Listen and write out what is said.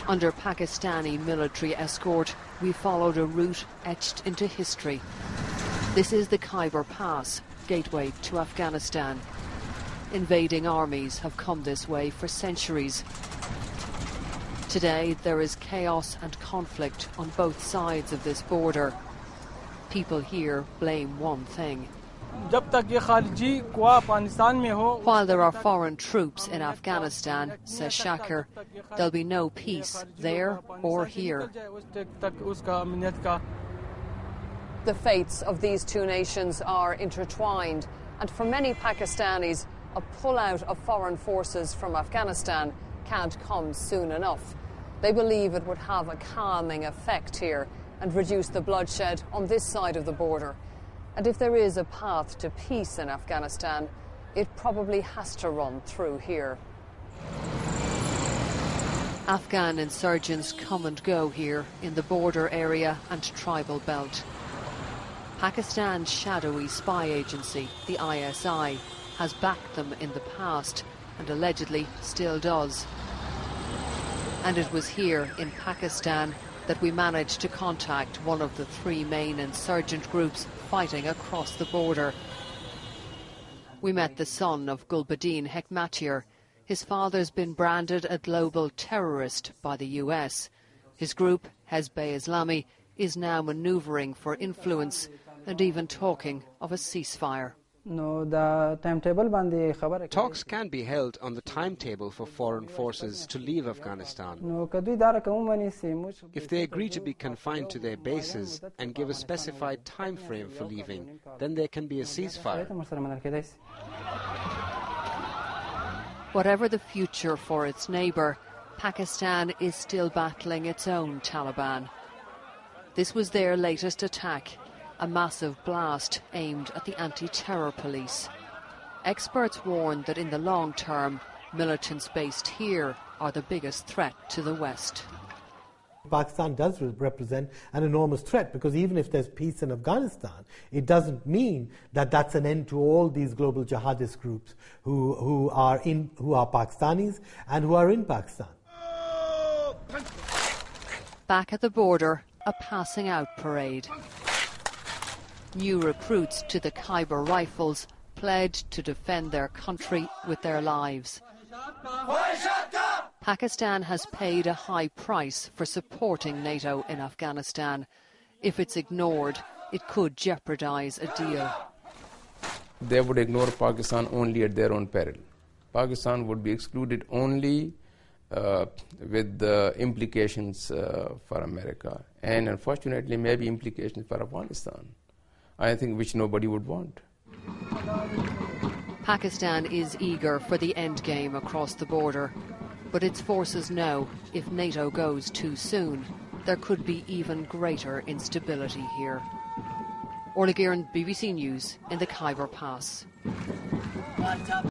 Under Pakistani military escort, we followed a route etched into history. This is the Khyber Pass, gateway to Afghanistan. Invading armies have come this way for centuries. Today, there is chaos and conflict on both sides of this border. People here blame one thing. While there are foreign troops in Afghanistan, says Shakir, there'll be no peace there or here. The fates of these two nations are intertwined, and for many Pakistanis, a pullout of foreign forces from Afghanistan can't come soon enough. They believe it would have a calming effect here and reduce the bloodshed on this side of the border. And if there is a path to peace in Afghanistan, it probably has to run through here. Afghan insurgents come and go here in the border area and tribal belt. Pakistan's shadowy spy agency, the ISI, has backed them in the past and allegedly still does. And it was here in Pakistan that we managed to contact one of the three main insurgent groups fighting across the border. We met the son of Gulbuddin Hekmatyar. His father's been branded a global terrorist by the US. His group, Hezb-e Islami, is now manoeuvring for influence and even talking of a ceasefire. Talks can be held on the timetable for foreign forces to leave Afghanistan. If they agree to be confined to their bases and give a specified time frame for leaving, then there can be a ceasefire. Whatever the future for its neighbour, Pakistan is still battling its own Taliban. This was their latest attack, a massive blast aimed at the anti-terror police. Experts warn that in the long term, militants based here are the biggest threat to the West. Pakistan does represent an enormous threat, because even if there's peace in Afghanistan, it doesn't mean that that's an end to all these global jihadist groups who are Pakistanis and who are in Pakistan. Back at the border, a passing out parade. New recruits to the Khyber Rifles pledged to defend their country with their lives. Pakistan has paid a high price for supporting NATO in Afghanistan. If it's ignored, it could jeopardize a deal. They would ignore Pakistan only at their own peril. Pakistan would be excluded only with the implications for America, and unfortunately maybe implications for Afghanistan, I think, which nobody would want. Pakistan is eager for the end game across the border, but its forces know if NATO goes too soon, there could be even greater instability here. Orla Guerin, BBC News in the Khyber Pass.